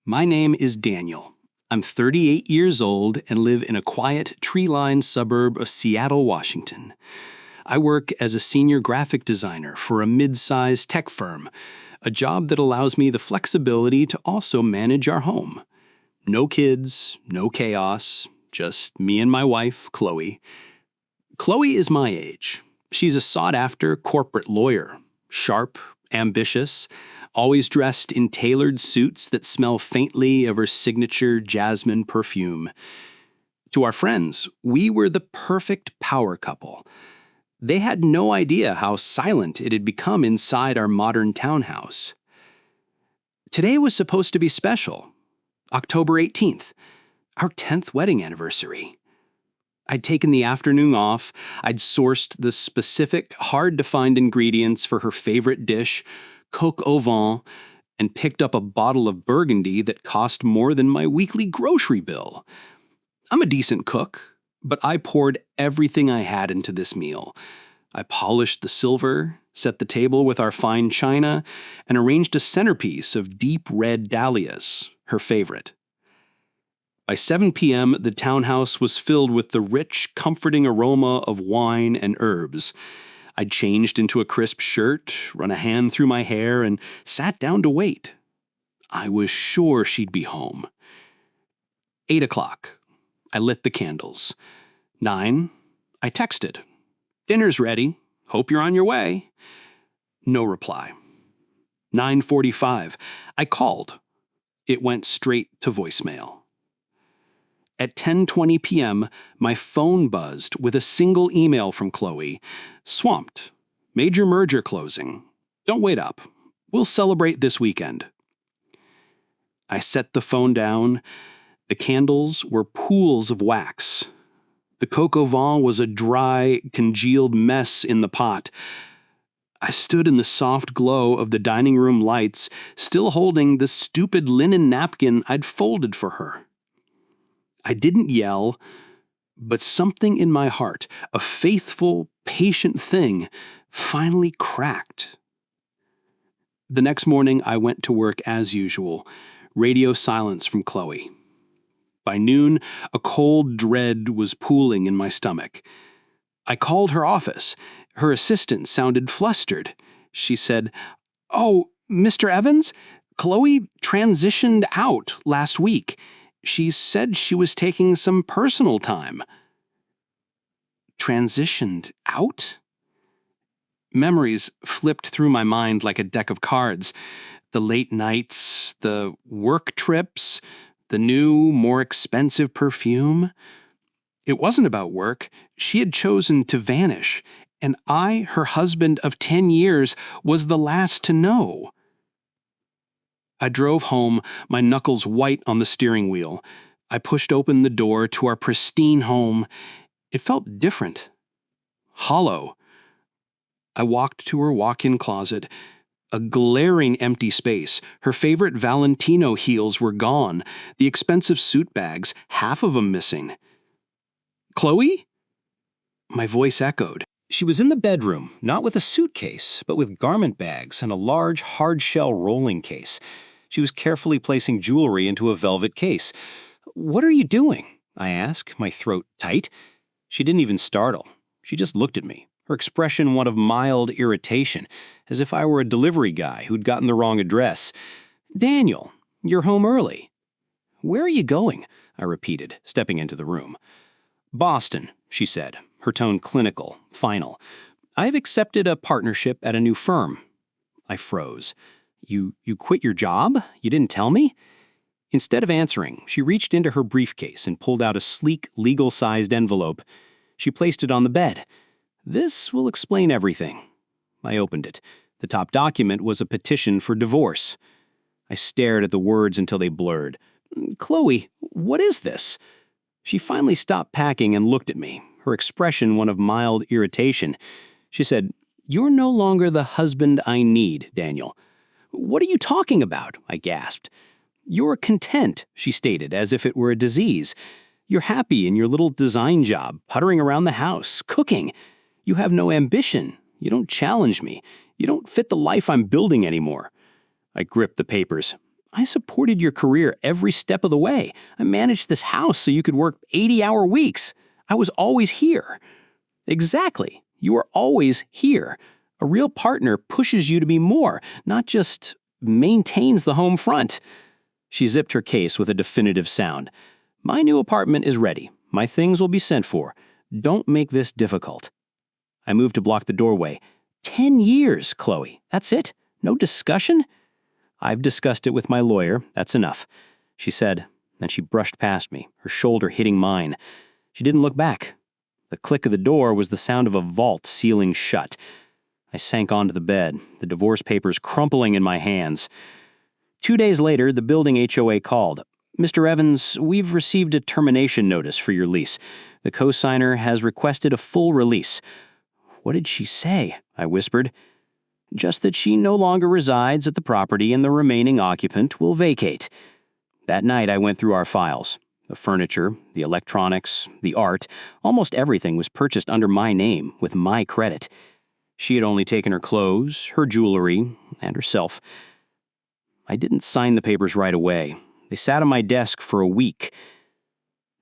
My name is Daniel. I'm 38 years old and live in a quiet, tree-lined suburb of Seattle, Washington. I work as a senior graphic designer for a mid-sized tech firm, a job that allows me the flexibility to also manage our home. No kids, no chaos, just me and my wife, Chloe. Chloe is my age. She's a sought-after corporate lawyer, sharp, ambitious, always dressed in tailored suits that smell faintly of her signature jasmine perfume. To our friends, we were the perfect power couple. They had no idea how silent it had become inside our modern townhouse. Today was supposed to be special. October 18th, our 10th wedding anniversary. I'd taken the afternoon off, I'd sourced the specific, hard-to-find ingredients for her favorite dish, coq au vin, and picked up a bottle of Burgundy that cost more than my weekly grocery bill. I'm a decent cook, but I poured everything I had into this meal. I polished the silver, set the table with our fine china, and arranged a centerpiece of deep red dahlias, her favorite. By 7 p.m., the townhouse was filled with the rich, comforting aroma of wine and herbs. I'd changed into a crisp shirt, run a hand through my hair, and sat down to wait. I was sure she'd be home. 8 o'clock. I lit the candles. 9. I texted. Dinner's ready. Hope you're on your way. No reply. 9:45. I called. It went straight to voicemail. At 10:20 p.m., my phone buzzed with a single email from Chloe. Swamped. Major merger closing. Don't wait up. We'll celebrate this weekend. I set the phone down. The candles were pools of wax. The coq au vin was a dry, congealed mess in the pot. I stood in the soft glow of the dining room lights, still holding the stupid linen napkin I'd folded for her. I didn't yell, but something in my heart, a faithful, patient thing, finally cracked. The next morning, I went to work as usual, radio silence from Chloe. By noon, a cold dread was pooling in my stomach. I called her office. Her assistant sounded flustered. She said, "Oh, Mr. Evans, Chloe transitioned out last week. She said she was taking some personal time." Transitioned out? Memories flipped through my mind like a deck of cards. The late nights, the work trips, the new, more expensive perfume. It wasn't about work. She had chosen to vanish, and I, her husband of 10 years, was the last to know. I drove home, my knuckles white on the steering wheel. I pushed open the door to our pristine home. It felt different. Hollow. I walked to her walk-in closet. A glaring empty space. Her favorite Valentino heels were gone. The expensive suit bags, half of them missing. "Chloe?" My voice echoed. She was in the bedroom, not with a suitcase, but with garment bags and a large hard-shell rolling case. She was carefully placing jewelry into a velvet case. "What are you doing?" I asked, my throat tight. She didn't even startle. She just looked at me, her expression one of mild irritation, as if I were a delivery guy who'd gotten the wrong address. "Daniel, you're home early." "Where are you going?" I repeated, stepping into the room. "Boston," she said, her tone clinical, final. "I've accepted a partnership at a new firm." I froze. You quit your job? You didn't tell me?" Instead of answering, she reached into her briefcase and pulled out a sleek, legal-sized envelope. She placed it on the bed. "This will explain everything." I opened it. The top document was a petition for divorce. I stared at the words until they blurred. "Chloe, what is this?" She finally stopped packing and looked at me, her expression one of mild irritation. She said, "You're no longer the husband I need, Daniel." "What are you talking about?" I gasped. "You're content," she stated, as if it were a disease. "You're happy in your little design job, puttering around the house, cooking. You have no ambition. You don't challenge me. You don't fit the life I'm building anymore." I gripped the papers. I supported your career every step of the way. I managed this house so you could work 80-hour weeks. I was always here. Exactly. You are always here. A real partner pushes you to be more, not just maintains the home front. She zipped her case with a definitive sound. My new apartment is ready. My things will be sent for. Don't make this difficult. I moved to block the doorway. 10 years, Chloe. That's it? No discussion? I've discussed it with my lawyer. That's enough, she said. Then she brushed past me, her shoulder hitting mine. She didn't look back. The click of the door was the sound of a vault sealing shut. I sank onto the bed, the divorce papers crumpling in my hands. 2 days later, the building HOA called. Mr. Evans, we've received a termination notice for your lease. The co-signer has requested a full release. What did she say? I whispered. Just that she no longer resides at the property and the remaining occupant will vacate. That night I went through our files. The furniture, the electronics, the art, almost everything was purchased under my name, with my credit. She had only taken her clothes, her jewelry, and herself. I didn't sign the papers right away. They sat on my desk for a week.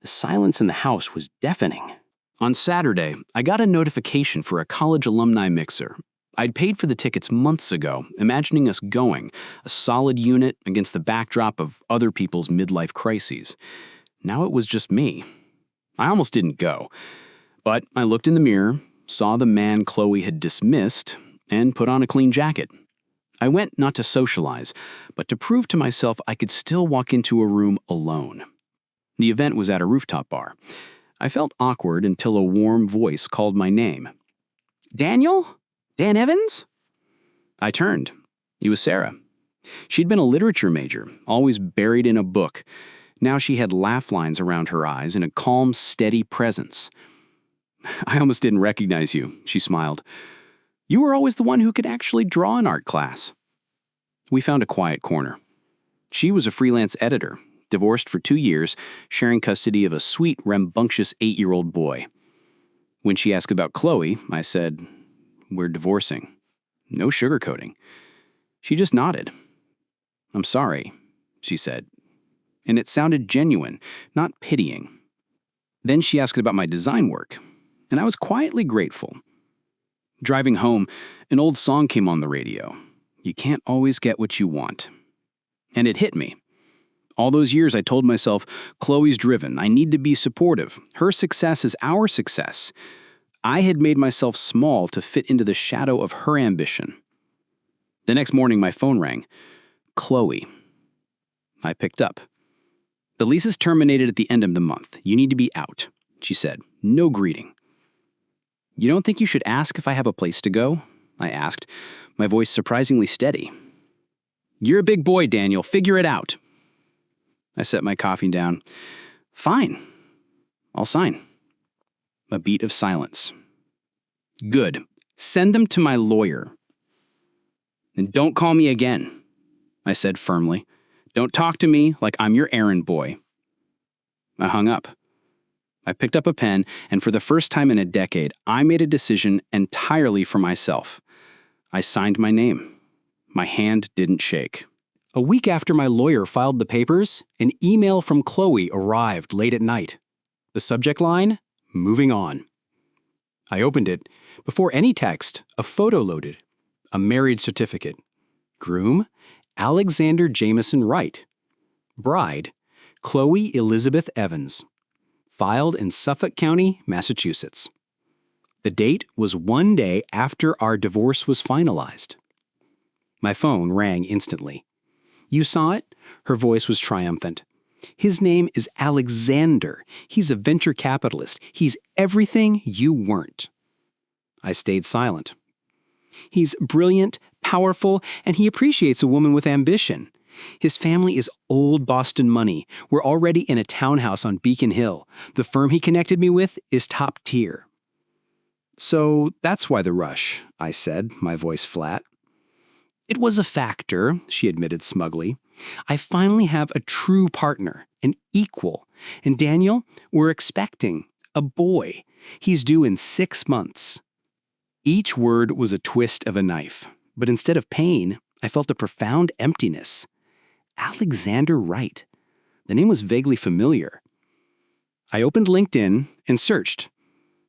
The silence in the house was deafening. On Saturday, I got a notification for a college alumni mixer. I'd paid for the tickets months ago, imagining us going, a solid unit against the backdrop of other people's midlife crises. Now it was just me. I almost didn't go. But I looked in the mirror, saw the man Chloe had dismissed, and put on a clean jacket. I went not to socialize, but to prove to myself I could still walk into a room alone. The event was at a rooftop bar. I felt awkward until a warm voice called my name. Daniel? Dan Evans? I turned. It was Sarah. She'd been a literature major, always buried in a book. Now she had laugh lines around her eyes and a calm, steady presence. I almost didn't recognize you, she smiled. You were always the one who could actually draw in art class. We found a quiet corner. She was a freelance editor, divorced for 2 years, sharing custody of a sweet, rambunctious 8-year-old boy. When she asked about Chloe, I said, We're divorcing. No sugarcoating. She just nodded. I'm sorry, she said. And it sounded genuine, not pitying. Then she asked about my design work, and I was quietly grateful. Driving home, an old song came on the radio. You can't always get what you want. And it hit me. All those years I told myself, Chloe's driven, I need to be supportive. Her success is our success. I had made myself small to fit into the shadow of her ambition. The next morning my phone rang. Chloe. I picked up. The lease is terminated at the end of the month. You need to be out, she said. No greeting. You don't think you should ask if I have a place to go? I asked, my voice surprisingly steady. You're a big boy, Daniel. Figure it out. I set my coffee down. Fine. I'll sign. A beat of silence. Good. Send them to my lawyer. And don't call me again, I said firmly. Don't talk to me like I'm your errand boy. I hung up. I picked up a pen, and for the first time in a decade, I made a decision entirely for myself. I signed my name. My hand didn't shake. A week after my lawyer filed the papers, an email from Chloe arrived late at night. The subject line, moving on. I opened it. Before any text, a photo loaded. A marriage certificate. Groom, Alexander Jameson Wright. Bride, Chloe Elizabeth Evans. Filed in Suffolk County, Massachusetts. The date was 1 day after our divorce was finalized. My phone rang instantly. You saw it? Her voice was triumphant. His name is Alexander. He's a venture capitalist. He's everything you weren't. I stayed silent. He's brilliant, powerful, and he appreciates a woman with ambition. His family is old Boston money. We're already in a townhouse on Beacon Hill. The firm he connected me with is top tier. So that's why the rush, I said, my voice flat. It was a factor, she admitted smugly. I finally have a true partner, an equal. And Daniel, we're expecting a boy. He's due in 6 months. Each word was a twist of a knife, but instead of pain, I felt a profound emptiness. Alexander Wright. The name was vaguely familiar. I opened LinkedIn and searched.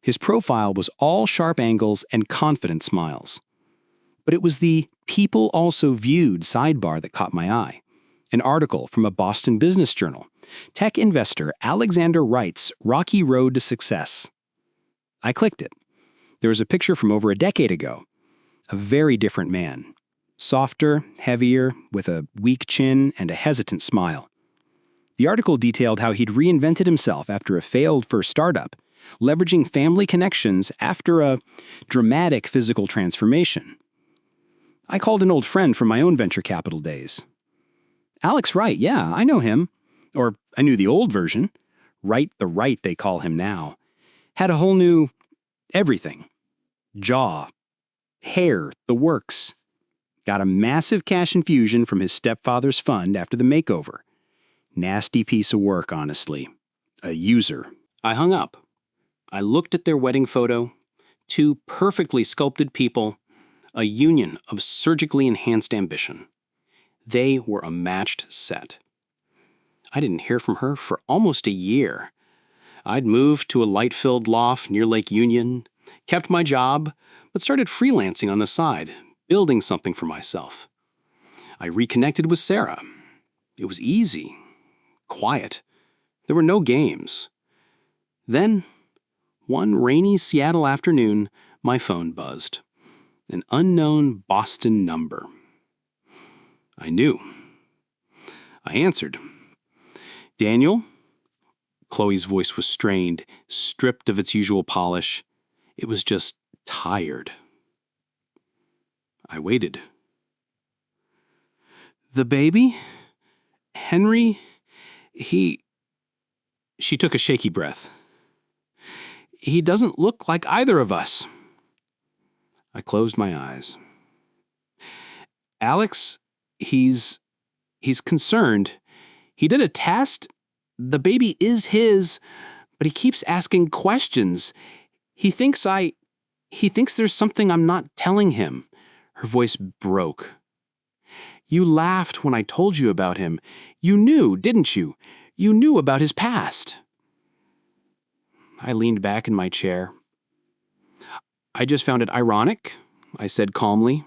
His profile was all sharp angles and confident smiles. But it was the People Also Viewed sidebar that caught my eye. An article from a Boston business journal. Tech investor Alexander Wright's Rocky Road to Success. I clicked it. There was a picture from over a decade ago. A very different man. Softer, heavier, with a weak chin and a hesitant smile. The article detailed how he'd reinvented himself after a failed first startup, leveraging family connections after a dramatic physical transformation. I called an old friend from my own venture capital days. Alex Wright, yeah, I know him. Or I knew the old version. Wright the Right, they call him now. Had a whole new everything. Jaw, hair, the works. Got a massive cash infusion from his stepfather's fund after the makeover. Nasty piece of work, honestly. A user. I hung up. I looked at their wedding photo. Two perfectly sculpted people. A union of surgically enhanced ambition. They were a matched set. I didn't hear from her for almost a year. I'd moved to a light-filled loft near Lake Union, kept my job, but started freelancing on the side, building something for myself. I reconnected with Sarah. It was easy, quiet. There were no games. Then, one rainy Seattle afternoon, my phone buzzed. An unknown Boston number. I knew. I answered. Daniel? Chloe's voice was strained, stripped of its usual polish. It was just tired. I waited. The baby? Henry? She took a shaky breath. He doesn't look like either of us. I closed my eyes. Alex, he's concerned. He did a test. The baby is his, but he keeps asking questions. He thinks there's something I'm not telling him. Her voice broke. You laughed when I told you about him. You knew, didn't you? You knew about his past. I leaned back in my chair. I just found it ironic, I said calmly.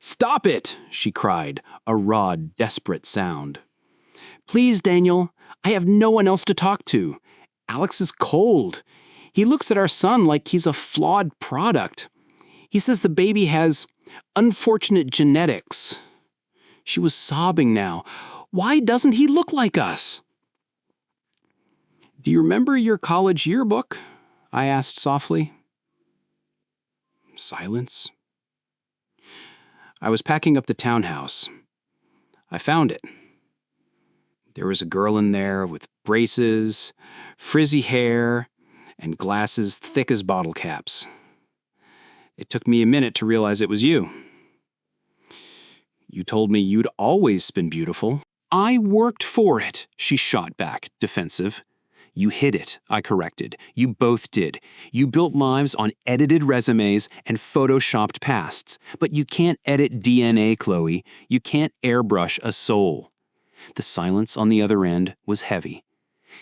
Stop it, she cried, a raw, desperate sound. Please, Daniel, I have no one else to talk to. Alex is cold. He looks at our son like he's a flawed product. He says the baby has unfortunate genetics. She was sobbing now. Why doesn't he look like us? Do you remember your college yearbook? I asked softly. Silence. I was packing up the townhouse. I found it. There was a girl in there with braces, frizzy hair, and glasses thick as bottle caps. It took me a minute to realize it was you. You told me you'd always been beautiful. I worked for it, she shot back, defensive. You hid it, I corrected. You both did. You built lives on edited resumes and photoshopped pasts. But you can't edit DNA, Chloe. You can't airbrush a soul. The silence on the other end was heavy.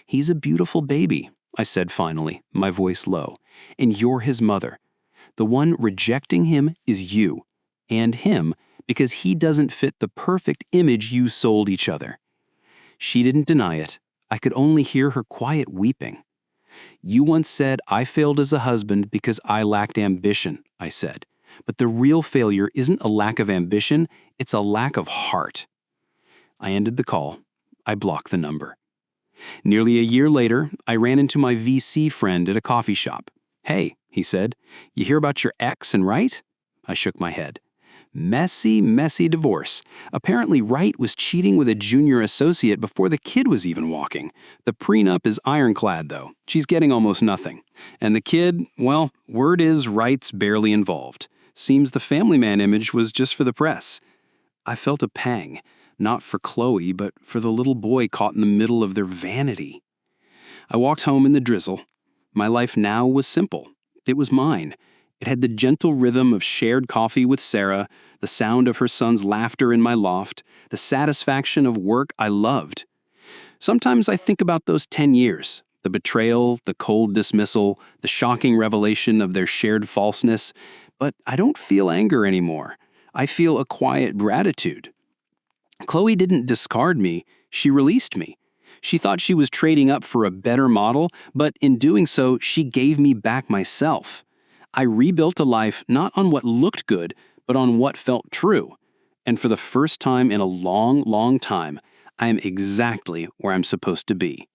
He's a beautiful baby, I said finally, my voice low. And you're his mother. The one rejecting him is you. And him, because he doesn't fit the perfect image you sold each other. She didn't deny it. I could only hear her quiet weeping. You once said I failed as a husband because I lacked ambition, I said. But the real failure isn't a lack of ambition, it's a lack of heart. I ended the call. I blocked the number. Nearly a year later, I ran into my VC friend at a coffee shop. Hey, he said, you hear about your ex and Wright? I shook my head. Messy, messy divorce. Apparently Wright was cheating with a junior associate before the kid was even walking. The prenup is ironclad, though. She's getting almost nothing. And the kid, well, word is Wright's barely involved. Seems the family man image was just for the press. I felt a pang, not for Chloe, but for the little boy caught in the middle of their vanity. I walked home in the drizzle. My life now was simple. It was mine. It had the gentle rhythm of shared coffee with Sarah, the sound of her son's laughter in my loft, the satisfaction of work I loved. Sometimes I think about those 10 years, the betrayal, the cold dismissal, the shocking revelation of their shared falseness, but I don't feel anger anymore. I feel a quiet gratitude. Chloe didn't discard me, she released me. She thought she was trading up for a better model, but in doing so, she gave me back myself. I rebuilt a life not on what looked good, but on what felt true. And for the first time in a long, long time, I am exactly where I'm supposed to be.